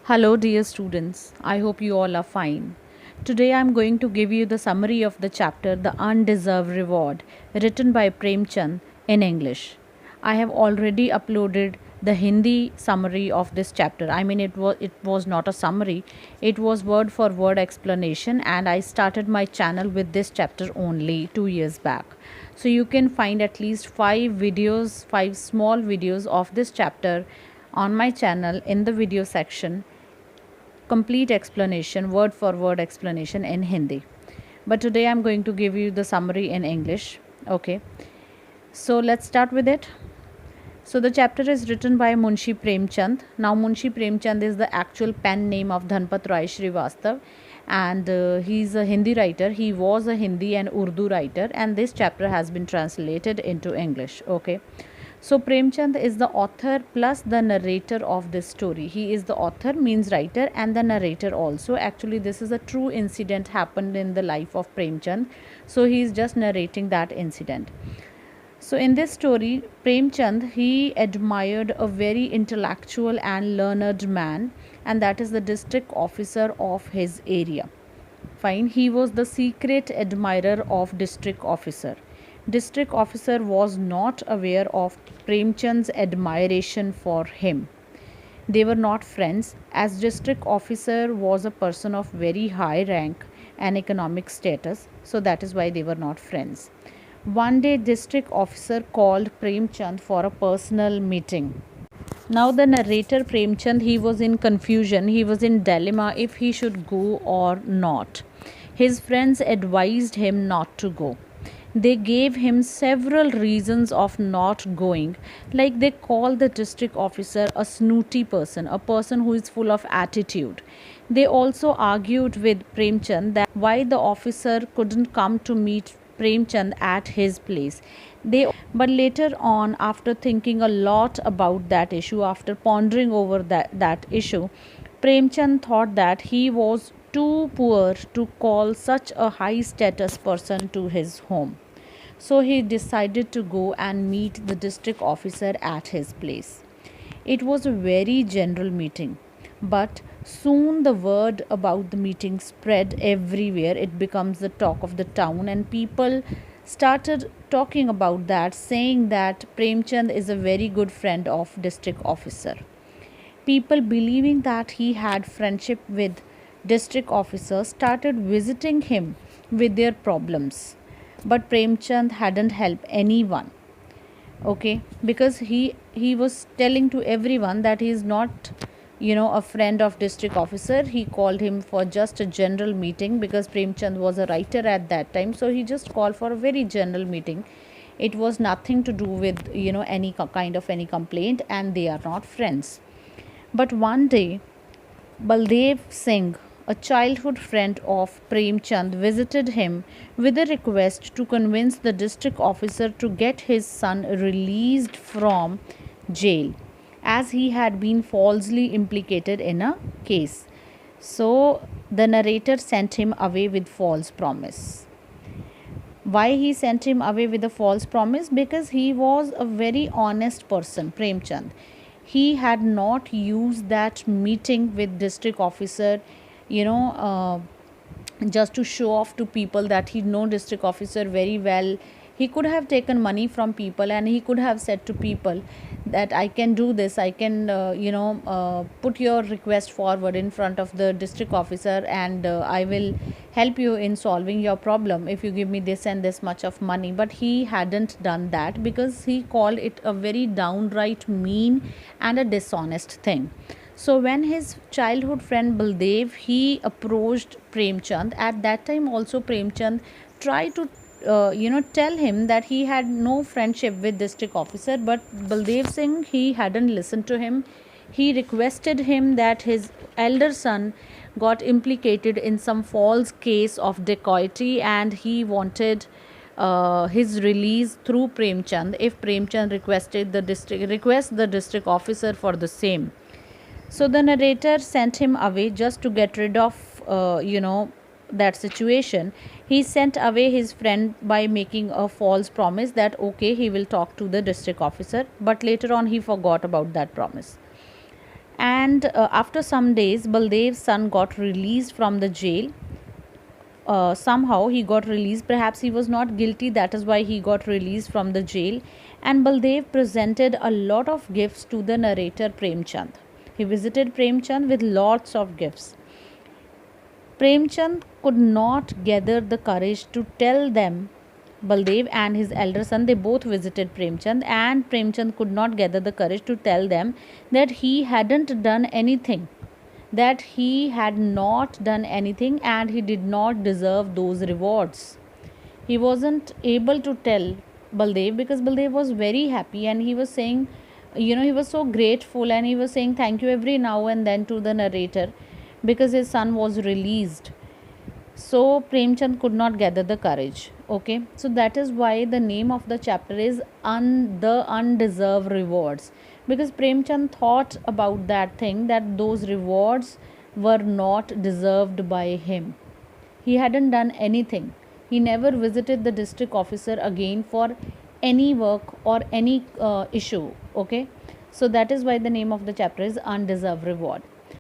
Hello, dear students. I hope you all are fine. Today I am going to give you the summary of the chapter The Undeserved Reward, written by Premchand in English. I have already uploaded the Hindi summary of this chapter. It was not a summary, it was word for word explanation, and I started my channel with this chapter only 2 years back. So you can find at least 5 small videos of this chapter on my channel in the video section, complete explanation, word for word explanation in Hindi. But today I'm going to give you the summary in English. Okay, so let's start with it. So the chapter is written by Munshi Premchand. Now Munshi Premchand is the actual pen name of Dhanpat Rai Srivastav, and he's a Hindi writer. He was a Hindi and Urdu writer, and this chapter has been translated into English. Okay, so Premchand is the author plus the narrator of this story. He is the author, means writer, and the narrator also. Actually, this is a true incident happened in the life of Premchand. So he is just narrating that incident. So in this story, Premchand, he admired a very intellectual and learned man, and that is the district officer of his area. Fine, he was the secret admirer of district officer. District officer was not aware of Premchand's admiration for him. They were not friends, as district officer was a person of very high rank and economic status, so that is why they were not friends. One day, district officer called Premchand for a personal meeting. Now the narrator Premchand, he was in confusion, he was in dilemma if he should go or not. His friends advised him not to go. They gave him several reasons of not going, like they called the district officer a snooty person, a person who is full of attitude. They also argued with Premchand that why the officer couldn't come to meet Premchand at his place. But later on, after thinking a lot about that issue, after pondering over that issue, Premchand thought that he was too poor to call such a high status person to his home. So he decided to go and meet the district officer at his place. It was a very general meeting, but soon the word about the meeting spread everywhere. It becomes the talk of the town, and people started talking about that, saying that Premchand is a very good friend of district officer. People believing that he had friendship with district officer started visiting him with their problems. But Premchand hadn't helped anyone. Okay, because he was telling to everyone that he is not a friend of district officer. He called him for just a general meeting because Premchand was a writer at that time, so he just called for a very general meeting. It was nothing to do with any kind of any complaint, and they are not friends. But one day, Baldev Singh, a childhood friend of Premchand, visited him with a request to convince the district officer to get his son released from jail, as he had been falsely implicated in a case. So the narrator sent him away with false promise. Why he sent him away with a false promise? Because he was a very honest person, Premchand. He had not used that meeting with district officer you know just to show off to people that he know district officer very well. He could have taken money from people, and he could have said to people that I can do this, I can put your request forward in front of the district officer, and I will help you in solving your problem if you give me this and this much of money. But he hadn't done that because he called it a very downright mean and a dishonest thing. So when his childhood friend Baldev, he approached Premchand. At that time also Premchand tried to tell him that he had no friendship with district officer, but Baldev Singh, he hadn't listened to him. He requested him that his elder son got implicated in some false case of dacoity, and he wanted his release through Premchand if Premchand request the district officer for the same. So the narrator sent him away just to get rid of that situation. He sent away his friend by making a false promise that okay, he will talk to the district officer, but later on he forgot about that promise. And after some days, Baldev's son got released from the jail. Somehow he got released. Perhaps he was not guilty, that is why he got released from the jail. And Baldev presented a lot of gifts to the narrator Premchand. He visited Premchand with lots of gifts. Premchand could not gather the courage to tell them. Baldev and his elder son, they both visited Premchand, and Premchand could not gather the courage to tell them that he hadn't done anything, that he had not done anything and he did not deserve those rewards. He wasn't able to tell Baldev because Baldev was very happy and he was saying, he was so grateful and he was saying thank you every now and then to the narrator because his son was released. So Premchand could not gather the courage. Okay, so that is why the name of the chapter is the undeserved rewards, because Premchand thought about that thing, that those rewards were not deserved by him. He hadn't done anything. He never visited the district officer again for any work or any issue. Okay, so that is why the name of the chapter is undeserved reward.